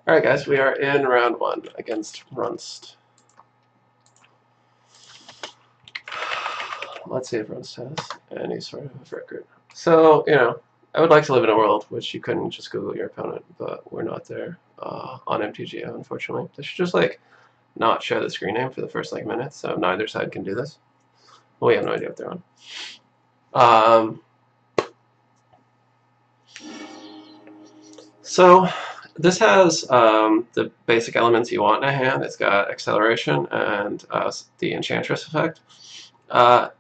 Alright guys, we are in round 1 against Runst. Let's see if Runst has any sort of record. So, I would like to live in a world which you couldn't just Google your opponent, but we're not there on MTGO, unfortunately. They should just, not show the screen name for the first, minute, so neither side can do this. Well, we have no idea what they're on. So, this has the basic elements you want in a hand. It's got acceleration and the Enchantress effect.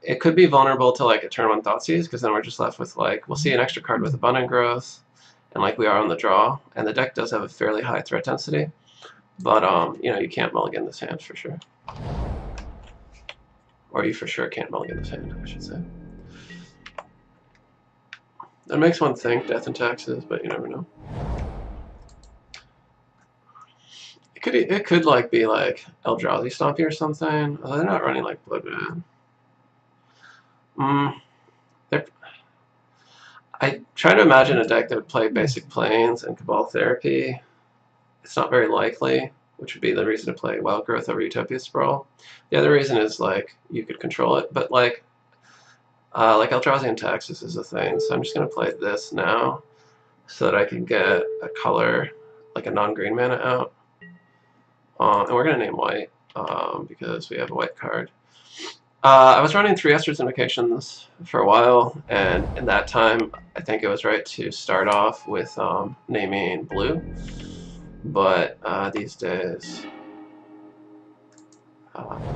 It could be vulnerable to a turn 1 Thoughtseize, because then we're just left with we'll see an extra card with Abundant Growth, and we are on the draw. And the deck does have a fairly high threat density, but you can't mulligan this hand for sure. Or you for sure can't mulligan this hand, I should say. That makes one think Death and Taxes, but you never know. It could be Eldrazi Stompy or something. Oh, they're not running Bloodman. I try to imagine a deck that would play Basic Plains and Cabal Therapy. It's not very likely, which would be the reason to play Wild Growth over Utopia Sprawl. The other reason is you could control it, but Eldrazi and Taxes is a thing. So I'm just gonna play this now, so that I can get a color, a non-green mana out. And we're going to name white because we have a white card. I was running 3 Estrid's Invocations for a while, and in that time, I think it was right to start off with naming blue. But these days, I'm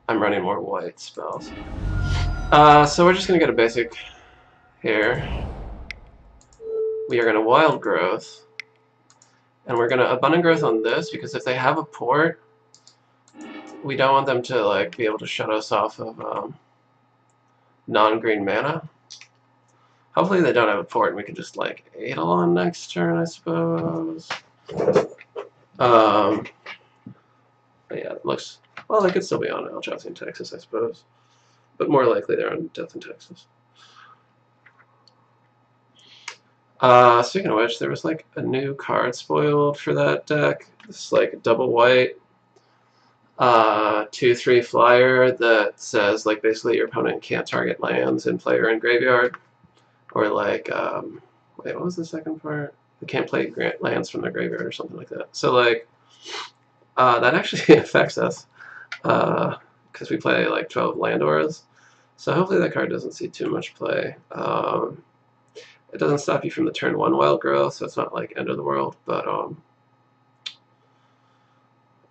running more white spells. So we're just going to get a basic here. We are going to Wild Growth. And we're going to Abundant Growth on this, because if they have a port, we don't want them to be able to shut us off of non-green mana. Hopefully they don't have a port and we can just Eidolon next turn, I suppose. But yeah, it looks, well, they could still be on Eldrazi in Texas, I suppose. But more likely they're on Death in Texas. Speaking of which, there was a new card spoiled for that deck. This double white 2/3 flyer that says basically your opponent can't target lands in play or in graveyard, or wait, what was the second part? They can't play lands from their graveyard or something like that. So that actually affects us because we play 12 land auras. So hopefully that card doesn't see too much play. It doesn't stop you from the turn 1 Wild Growth, so it's not end of the world, but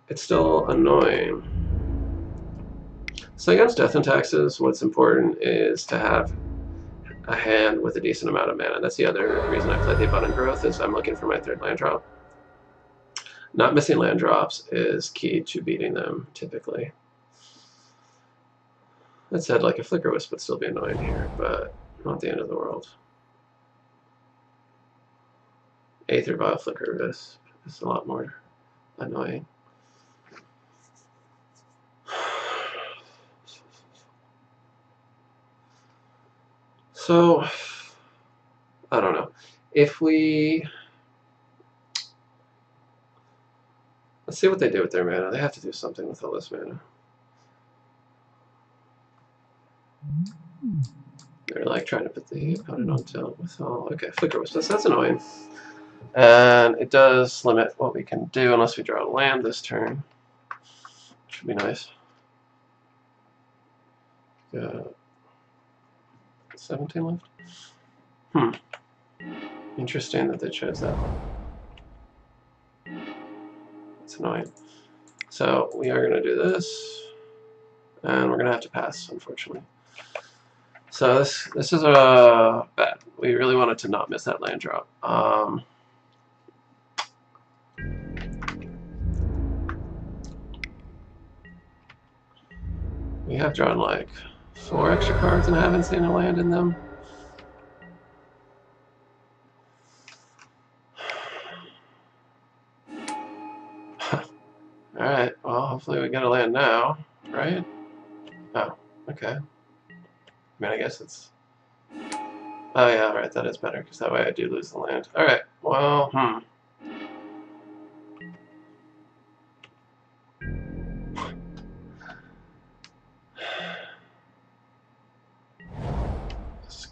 it's still annoying. So against Death and Taxes, what's important is to have a hand with a decent amount of mana. That's the other reason I play the Abundant Growth, is I'm looking for my 3rd land drop. Not missing land drops is key to beating them, typically. That said, a Flicker Wisp would still be annoying here, but not the end of the world. Aether Vial Flicker Wisp is a lot more annoying. So, I don't know. If we... Let's see what they do with their mana. They have to do something with all this mana. They're trying to put the opponent on tilt with all... Okay, Flicker Wisp. That's annoying. And it does limit what we can do unless we draw a land this turn, which would be nice. 17 left. Interesting that they chose that one. It's annoying. So we are going to do this, and we're going to have to pass, unfortunately. So this is bad. We really wanted to not miss that land drop. We have drawn 4 extra cards and I haven't seen a land in them. Alright, well, hopefully we get a land now, right? Oh, okay. I guess it's... Oh yeah, right, that is better, because that way I do lose the land. Alright, well,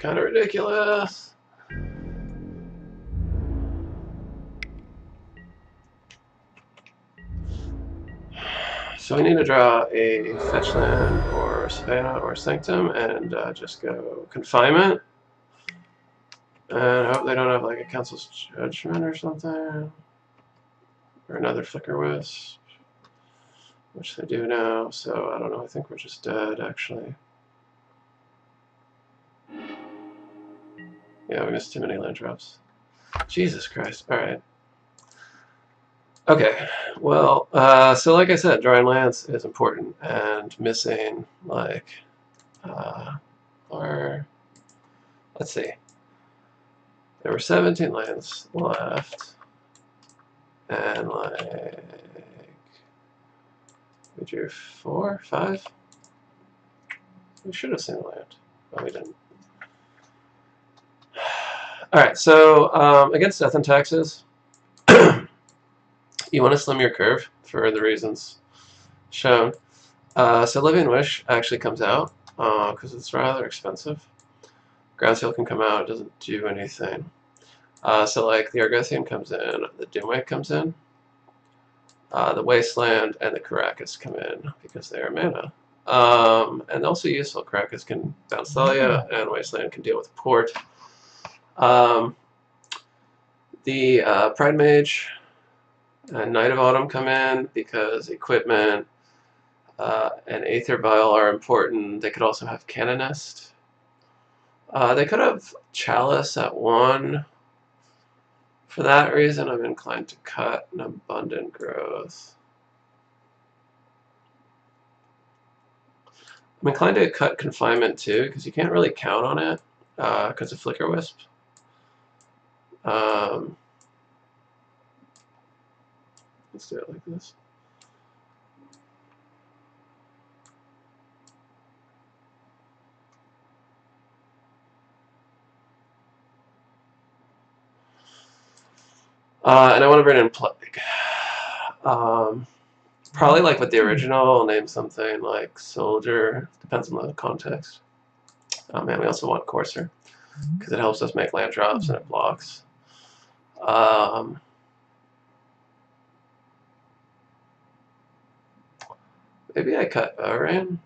kind of ridiculous. So we need to draw a fetch land or Savannah or Sanctum and just go Confinement. And I hope they don't have like a Council's Judgment or something. Or another Flicker Wisp. Which they do now, so I don't know, I think we're just dead actually. Yeah, we missed too many land drops. Jesus Christ, alright. Okay, well, so like I said, drawing lands is important, and missing, like, or, let's see. There were 17 lands left, and, like, we drew 4, 5? We should have seen the land, but we didn't. Alright, so, against Death and Taxes, you want to slim your curve for the reasons shown. So Living Wish actually comes out because it's rather expensive. Ground Seal can come out, it doesn't do anything. So like the Argothian comes in, the Doomwake comes in, the Wasteland and the Karakas come in because they are mana. And also useful, Karakas can bounce Thalia and Wasteland can deal with port. The Pridemage and Knight of Autumn come in because equipment and Aether Vial are important. They could also have Canonist. They could have Chalice at 1. For that reason, I'm inclined to cut an Abundant Growth. I'm inclined to cut Confinement too, because you can't really count on it because of Flicker Wisp. Let's do it like this. And I want to bring in Plague. Probably like with the original, I'll name something like Soldier. Depends on the context. And we also want Courser because it helps us make land drops and it blocks. Maybe I cut Rain.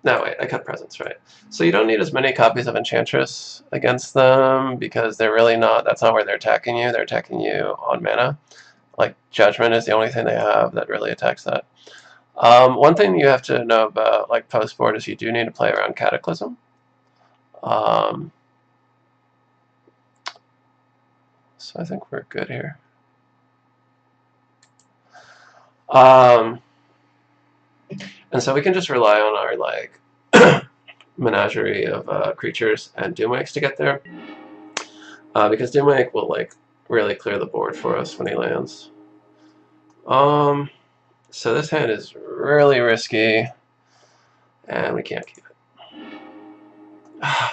No, wait, I cut Presence, right. So you don't need as many copies of Enchantress against them because they're really not, that's not where they're attacking you. They're attacking you on mana. Like, Judgment is the only thing they have that really attacks that. One thing you have to know about, like, post-board is you do need to play around Cataclysm. So I think we're good here. And so we can just rely on our, like, menagerie of creatures and Doomwakes to get there. Because Doomwake will, like, really clear the board for us when he lands. So this hand is really risky, and we can't keep it.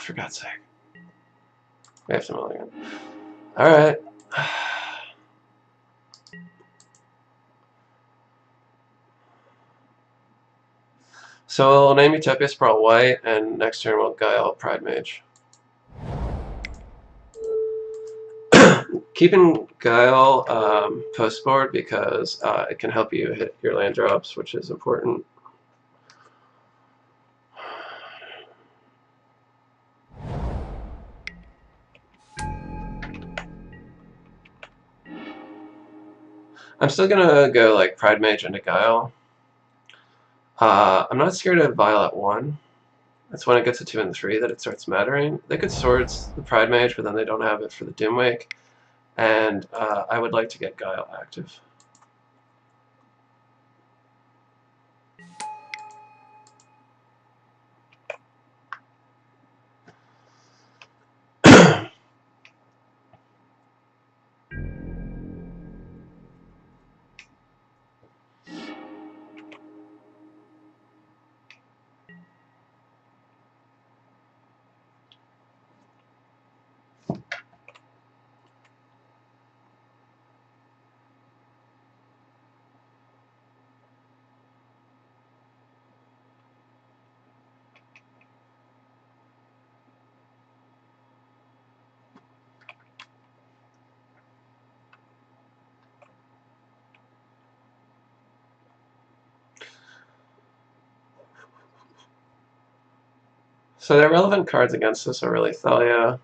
For God's sake. We have to mulligan. Alright. So we'll name Utopia Sprawl white, and next turn we'll Guile Pridemage. Keeping Guile post-board because it can help you hit your land drops, which is important. I'm still gonna go like Pridemage into Guile. I'm not scared of Violet 1. That's when it gets to 2 and 3 that it starts mattering. They could Swords the Pridemage, but then they don't have it for the Doomwake. And I would like to get Guile active. So the relevant cards against us are really Thalia,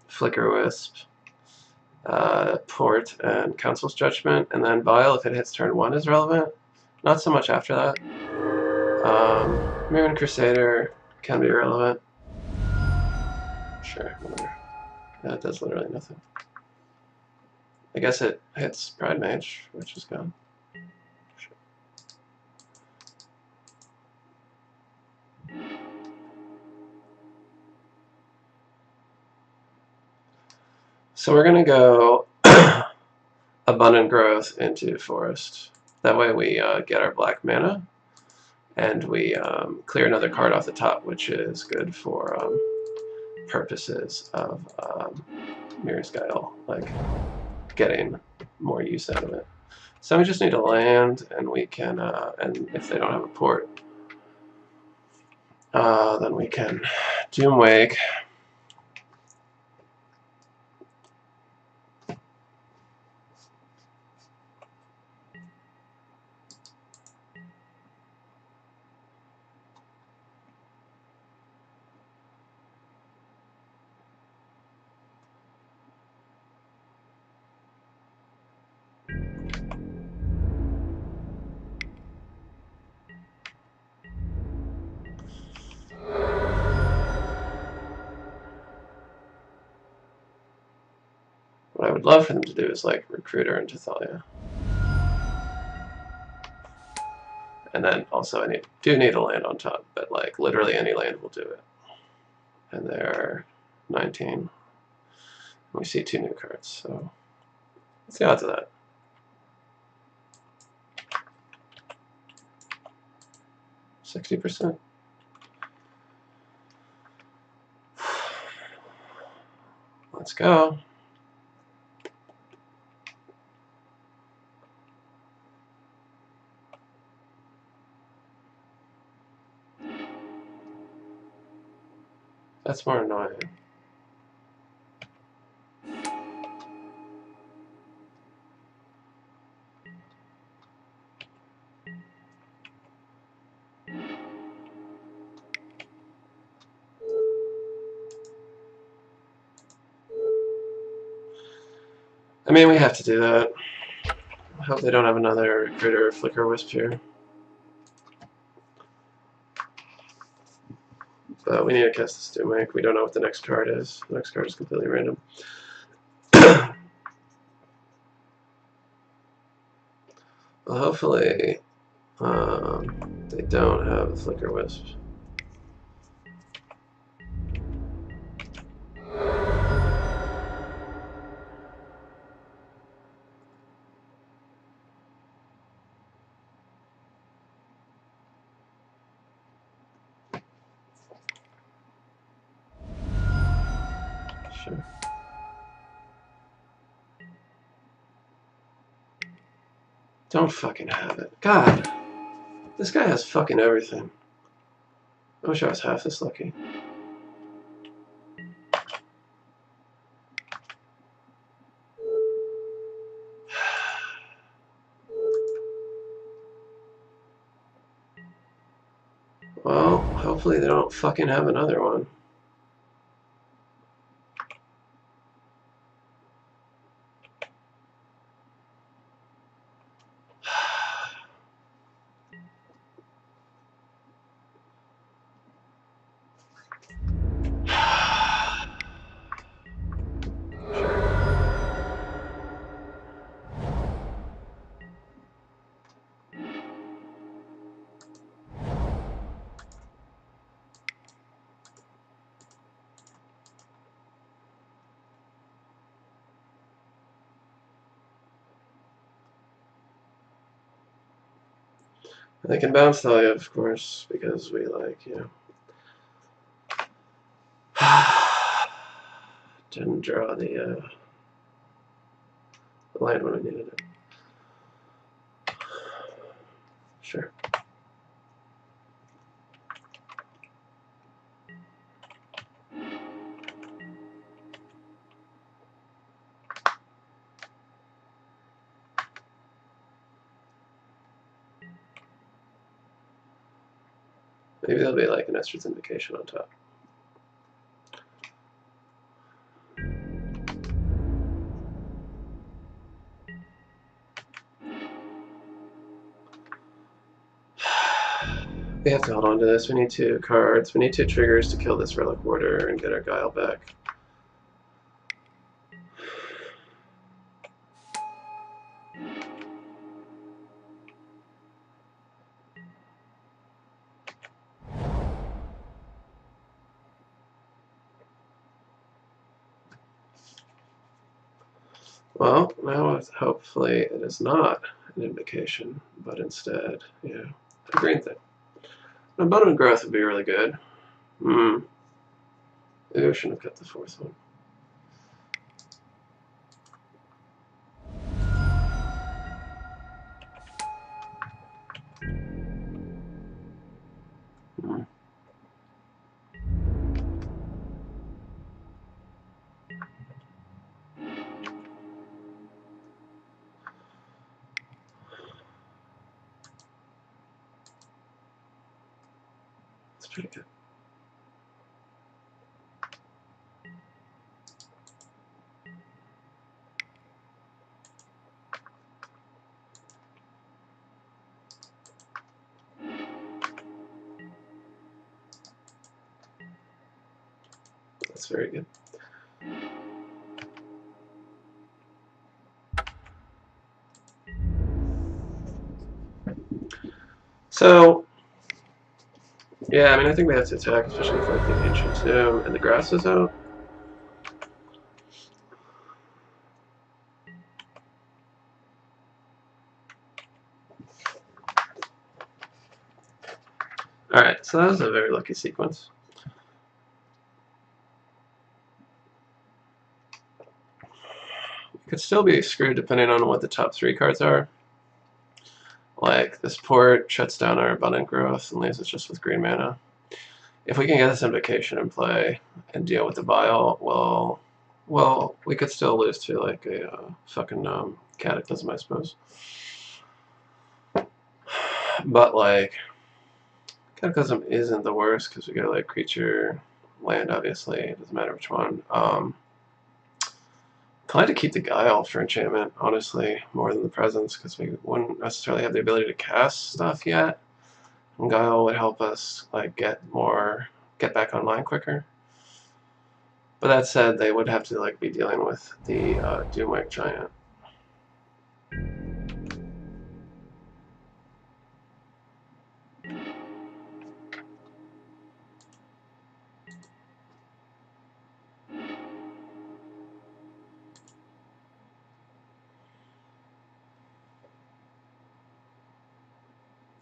Flicker Wisp, Port, and Council's Judgment, and then Guile, if it hits turn 1, is relevant. Not so much after that. Mirren Crusader can be relevant. Sure, whatever. Yeah, it does literally nothing. I guess it hits Pridemage, which is gone. Sure. So we're going to go Abundant Growth into Forest. That way we get our black mana, and we clear another card off the top, which is good for purposes of Mirri's Guile, like getting more use out of it. So we just need a land, and we can, and if they don't have a port, then we can Doomwake. What I would love for them to do is like Recruiter into Thalia. And then also I do need a land on top, but like literally any land will do it. And they're 19. We see 2 new cards, so what's the odds of that? 60%. Let's go. That's more annoying. I mean, we have to do that. I hope they don't have another Recruiter or Flicker Wisp here. But we need to cast this Doomwake. We don't know what the next card is. The next card is completely random. Well, hopefully they don't have a Flicker Wisp. Sure. Don't fucking have it. God. This guy has fucking everything. I wish I was half this lucky. Well, hopefully they don't fucking have another one. They can bounce Thalia, of course, because we like, you know. Didn't draw the land when I needed it. Sure. Maybe there'll be like an Estrid's Invocation on top. We have to hold on to this. We need 2 cards. We need 2 triggers to kill this Relic Warder and get our Guile back. Well, now hopefully it is not an Invocation, but instead, yeah, a green thing. An Abundant Growth would be really good. Maybe we shouldn't have cut the 4th one. That's pretty good. That's very good. So, yeah, I mean, I think we have to attack, especially if like the Ancient Tomb and the grass is out. Alright, so that was a very lucky sequence. Could still be screwed depending on what the top 3 cards are. Like, this port shuts down our Abundant Growth and leaves us just with green mana. If we can get this Invocation in play and deal with the Vile, well, we could still lose to, like, a fucking Cataclysm, I suppose. But, like, Cataclysm isn't the worst, because we get, like, creature, land, obviously. It doesn't matter which one. I'd like to keep the Guile for enchantment, honestly, more than the Presence, because we wouldn't necessarily have the ability to cast stuff yet. And Guile would help us like get back online quicker. But that said, they would have to like be dealing with the Doomwake Giant.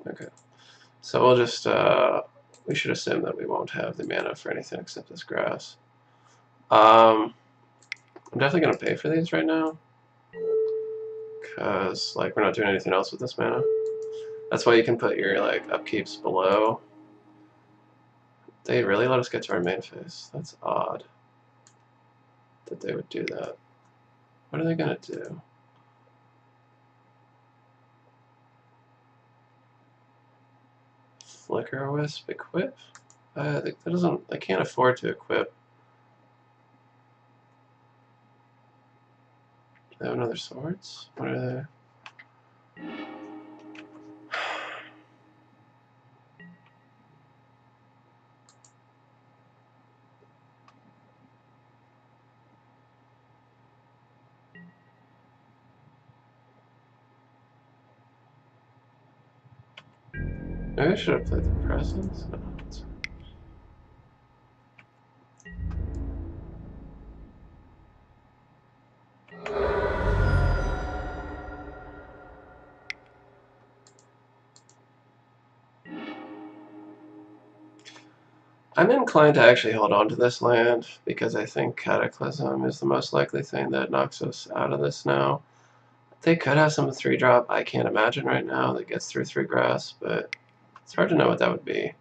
Okay, so we'll just, we should assume that we won't have the mana for anything except this grass. I'm definitely going to pay for these right now, because, like, we're not doing anything else with this mana. That's why you can put your, like, upkeeps below. They really let us get to our main phase. That's odd that they would do that. What are they going to do? Flicker Wisp, equip? That doesn't. I can't afford to equip. Do they have another swords? What are they? Maybe I should have played the Presence. No, I'm inclined to actually hold on to this land because I think Cataclysm is the most likely thing that knocks us out of this now. They could have some 3-drop I can't imagine right now that gets through 3 grass, but it's hard to know what that would be.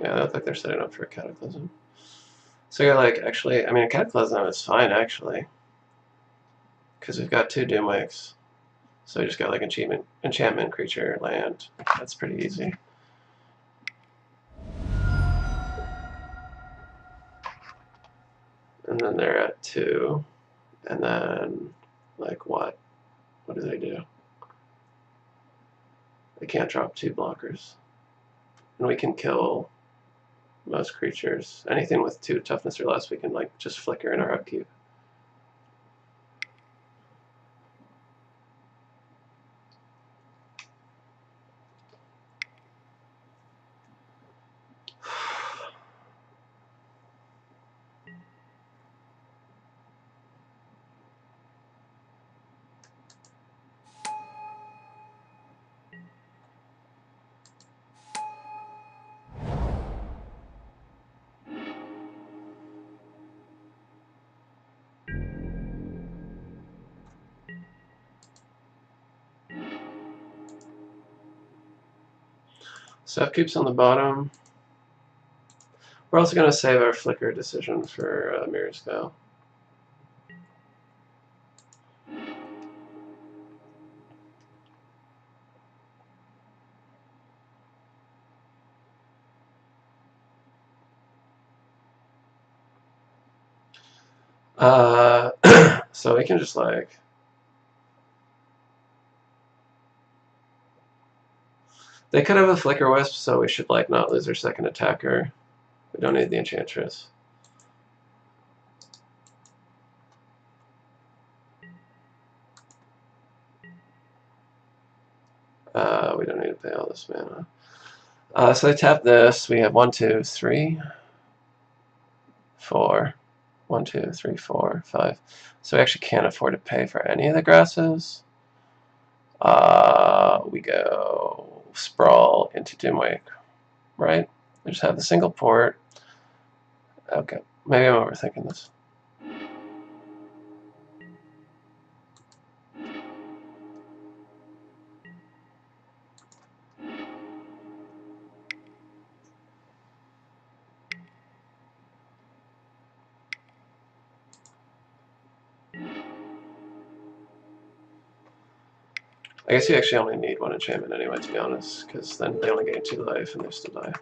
Yeah, I don't think they're setting up for a Cataclysm. So you're like, actually, I mean, a Cataclysm is fine, actually. Because we've got 2 Doomwakes. So we just got like enchantment creature, land. That's pretty easy. And then they're at 2. And then, like, what? What do they do? They can't drop 2 blockers. And we can kill most creatures. Anything with 2 toughness or less, we can, like, just flicker in our upkeep. So upkeep's on the bottom. We're also going to save our flicker decision for Mirri's Vale. So we can just like they could have a flicker wisp, so we should like not lose our second attacker. We don't need the Enchantress. We don't need to pay all this mana. So they tap this. We have 1, 2, 3, 4. 1, 2, 3, 4, 5. So we actually can't afford to pay for any of the grasses. We go Sprawl into Doomwake, right? We just have the single port. Okay, maybe I'm overthinking this. I guess you actually only need 1 enchantment anyway, to be honest, because then they only gain 2 life and they still die.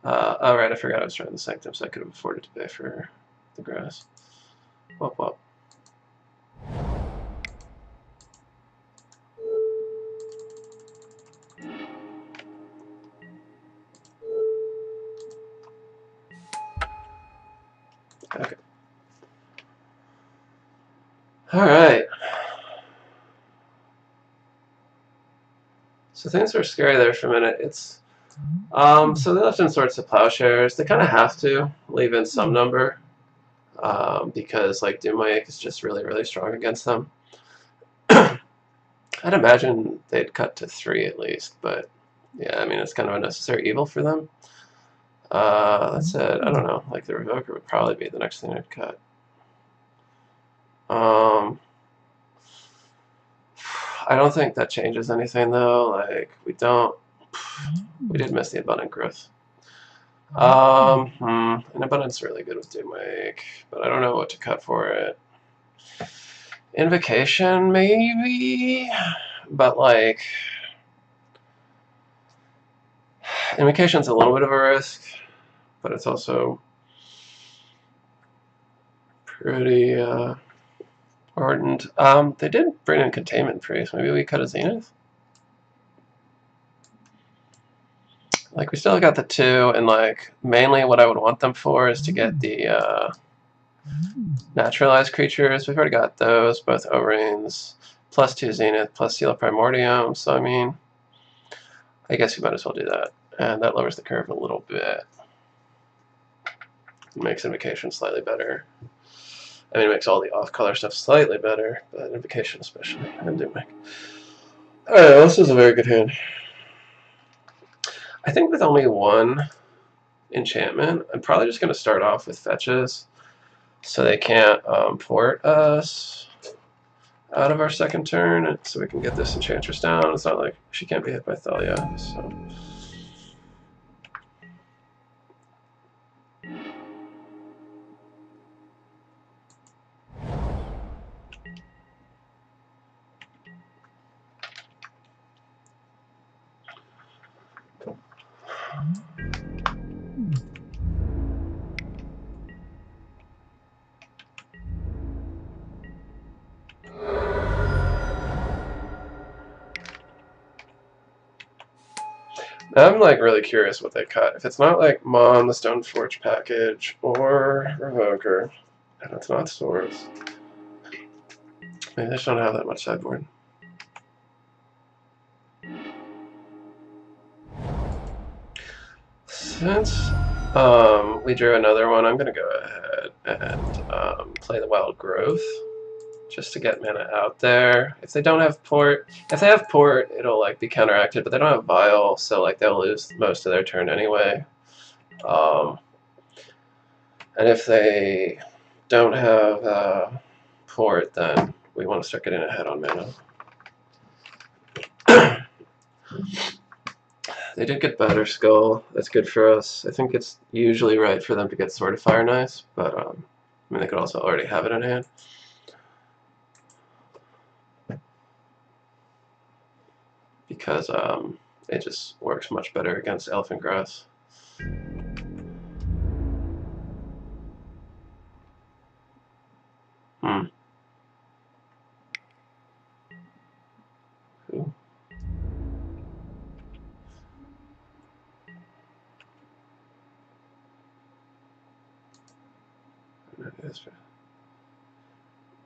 Oh right, I forgot I was trying the Sanctum, so I could have afforded to pay for the grass. Wop wop. Okay. Alright. So things were scary there for a minute. It's so they left in sorts of plowshares. They kind of have to leave in some number because like Doomwake is just really, really strong against them. I'd imagine they'd cut to 3 at least, but yeah, I mean it's kind of a necessary evil for them. That said, I don't know. Like the Revoker would probably be the next thing I'd cut. I don't think that changes anything though. Like we did miss the Abundant Growth. And Abundance is really good with Doomwake, but I don't know what to cut for it. Invocation maybe, but like Invocation's a little bit of a risk, but it's also pretty important. They did bring in Containment Priest. Maybe we cut a Zenith? Like, we still got the 2, and, like, mainly what I would want them for is to get the naturalized creatures. We've already got those, both O-Rings, plus 2 Zenith, plus Seal of Primordium, so, I mean, I guess we might as well do that. And that lowers the curve a little bit. It makes Invocation slightly better. I mean, it makes all the off-color stuff slightly better, but Invocation especially, and Doomwake. Alright, well, this is a very good hand. I think with only 1 enchantment, I'm probably just going to start off with fetches, so they can't port us out of our second turn, so we can get this Enchantress down. It's not like she can't be hit by Thalia, so... I'm like really curious what they cut. If it's not like Mon, the Stoneforge package, or Revoker, and it's not swords, maybe they just don't have that much sideboard. Since we drew another one, I'm gonna go ahead and play the Wild Growth, just to get mana out there. If they don't have port, if they have port, it'll like be counteracted, but they don't have Vile, so like they'll lose most of their turn anyway. And if they don't have port, then we want to start getting ahead on mana. They did get Batter Skull. That's good for us. I think it's usually right for them to get Sword of Fire Nice, but I mean, they could also already have it in hand. Because it just works much better against Elephant Grass. Who?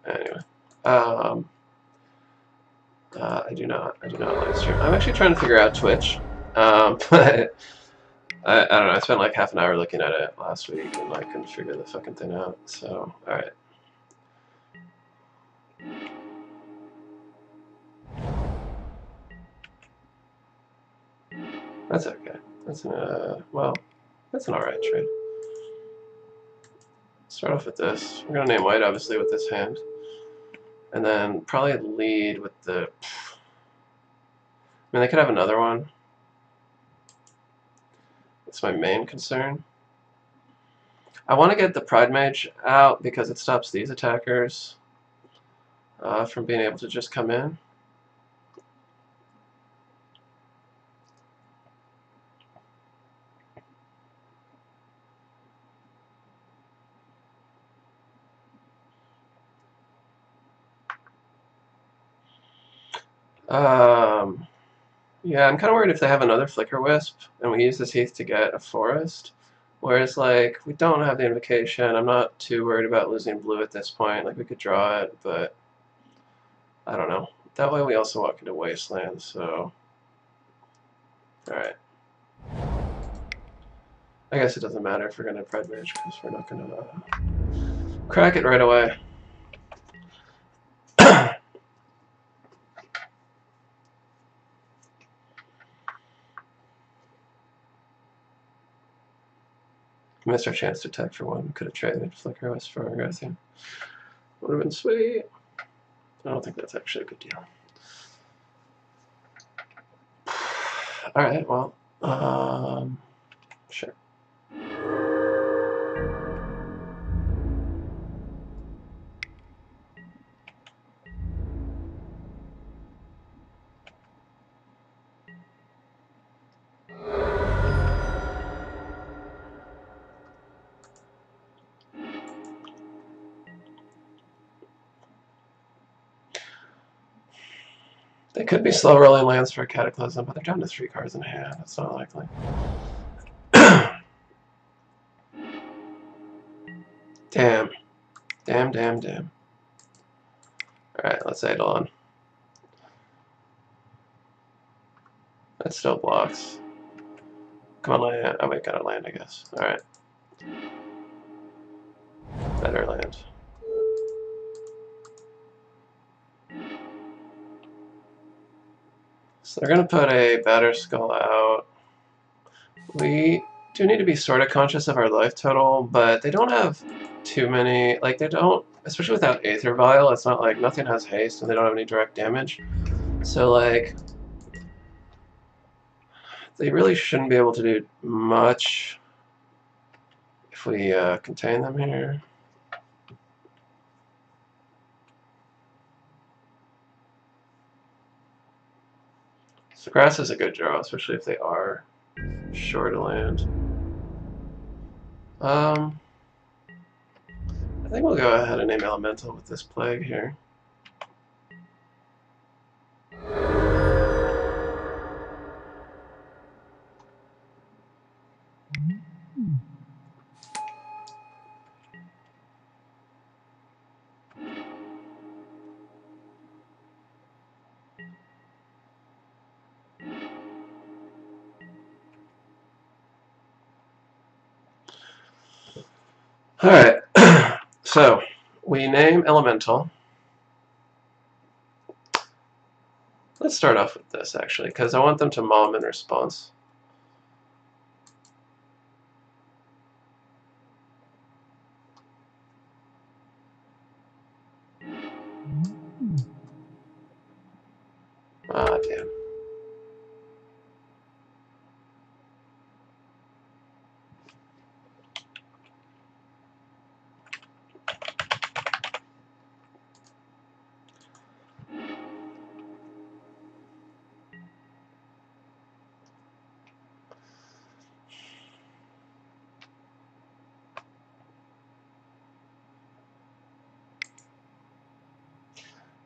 Anyway, I do not live stream. I'm actually trying to figure out Twitch, but I don't know. I spent like half an hour looking at it last week and I couldn't figure the fucking thing out. So, all right. That's okay. That's an well, that's an alright trade. Start off with this. We're gonna name white obviously with this hand, and then probably lead with the. I mean, they could have another one. That's my main concern. I want to get the Pridemage out because it stops these attackers from being able to just come in. Yeah, I'm kind of worried if they have another Flicker Wisp and we use this Heath to get a forest. Whereas, like, we don't have the Invocation. I'm not too worried about losing blue at this point. Like, we could draw it, but I don't know. That way we also walk into Wasteland, so. Alright. I guess it doesn't matter if we're going to Pridemage because we're not going to crack it right away. Missed our chance to tech for one. Could have traded Flicker Wisp for Argothian. Would have been sweet. I don't think that's actually a good deal. Alright, well, sure. They could be slow rolling lands for a Cataclysm, but they're down to 3 cards in hand. That's not likely. Damn. Damn. Alright, let's Eidolon. That still blocks. Come on, land. Oh, wait, got a land, I guess. Alright. Better land. So they're going to put a Batter Skull out. We do need to be sort of conscious of our life total, but they don't have too many, like they don't, especially without Aether Vial, it's not like nothing has haste and they don't have any direct damage. So like, they really shouldn't be able to do much if we contain them here. So grass is a good draw, especially if they are short of land. I think we'll go ahead and name Elemental with this Plague here. Alright, so we name Elemental. Let's start off with this, actually, because I want them to mom in response. Ah, damn.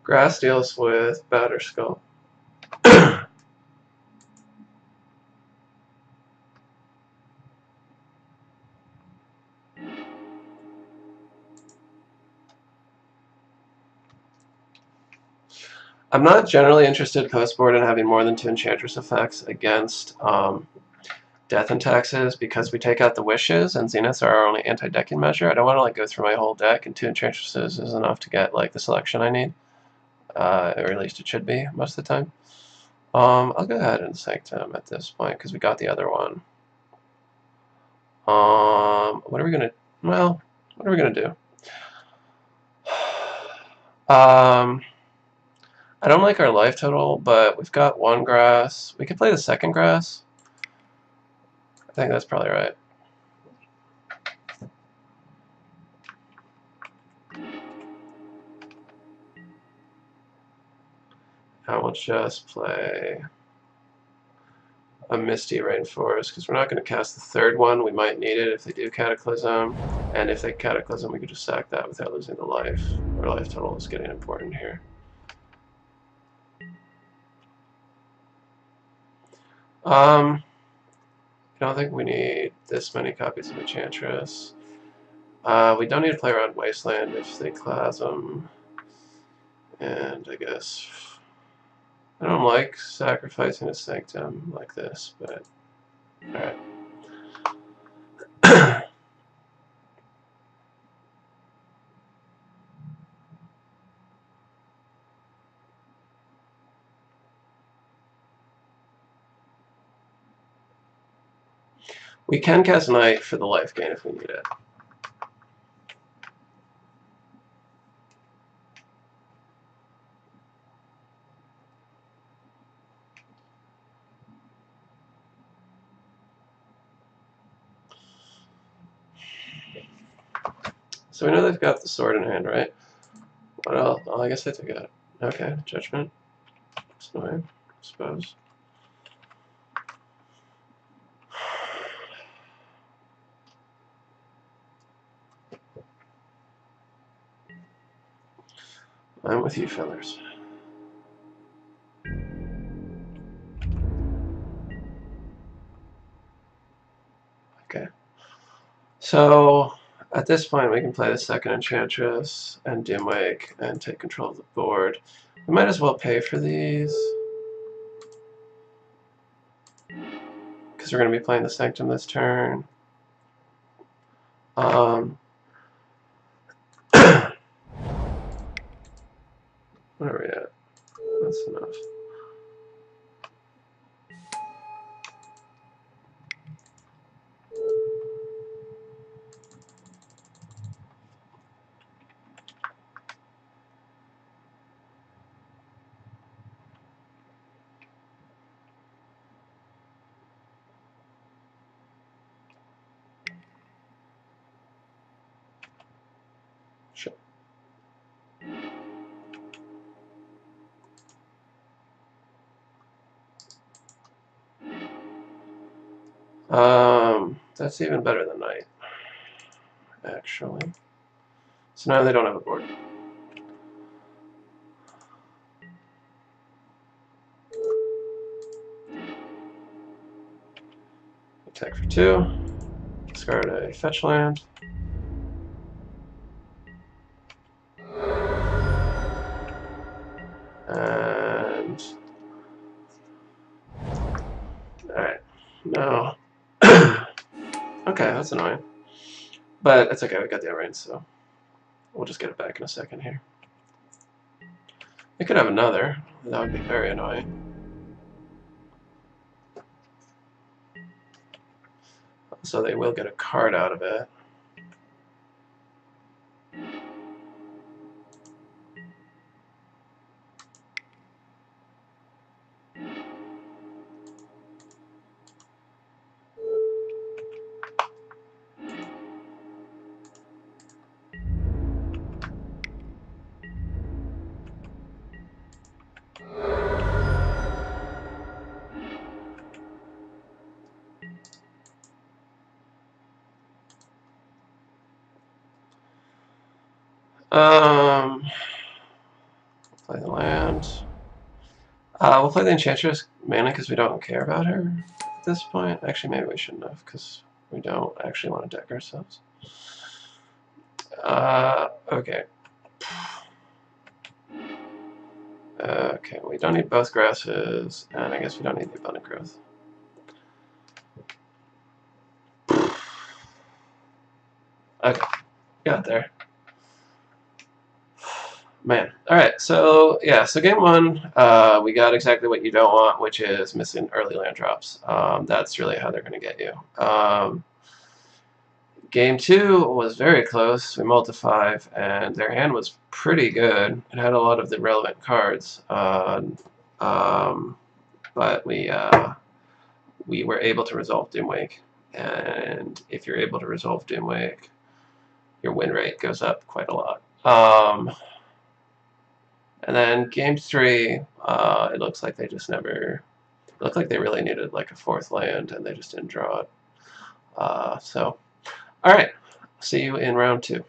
Grass deals with Batter Skull. I'm not generally interested post-board in having more than 2 Enchantress effects against Death and Taxes because we take out the Wishes and Zeniths are our only anti-decking measure. I don't want to go through my whole deck, and 2 Enchantresses is enough to get the selection I need. Or at least it should be most of the time. I'll go ahead and Sanctum at this point because we got the other one. What are we gonna? Well, what are we gonna do? I don't like our life total, but we've got 1 grass. We could play the 2nd grass. I think that's probably right. I will just play a Misty Rainforest because we're not going to cast the 3rd one. We might need it if they do Cataclysm, and if they Cataclysm, we could just sack that without losing the life. Our life total is getting important here. I don't think we need this many copies of Enchantress. We don't need to play around Wasteland if they Clasm. And I guess I don't like sacrificing a Sanctum like this, but alright. We can cast Knight for the life gain if we need it. So we know they've got the sword in hand, right? What else? Oh, I guess they took it. Okay, Judgment. That's annoying, I suppose. I'm with you, fellas. Okay. So, at this point, we can play the 2nd Enchantress and Doomwake and take control of the board. We might as well pay for these. Because we're going to be playing the Sanctum this turn. Where are we at? That's enough. Sure. That's even better than Knight, actually. So now they don't have a board. Attack for 2. Discard a fetch land. And alright. No. Okay, that's annoying. But it's okay, we got the outrains, so we'll just get it back in a second here. We could have another. That would be very annoying. So they will get a card out of it. Play the land. We'll play the Enchantress mainly because we don't care about her at this point. Actually, maybe we shouldn't have because we don't actually want to deck ourselves. Okay. Okay, we don't need both grasses, and I guess we don't need the abundant growth. Okay, got there. Man. Alright, so yeah, so game one, we got exactly what you don't want, which is missing early land drops. That's really how they're going to get you. Game two was very close. We multi-5, and their hand was pretty good. It had a lot of the relevant cards, but we were able to resolve Doomwake. And if you're able to resolve Doomwake, your win rate goes up quite a lot. And then game three, it looks like they just never. It looked like they really needed like a fourth land, and they just didn't draw it. So, all right. See you in round two.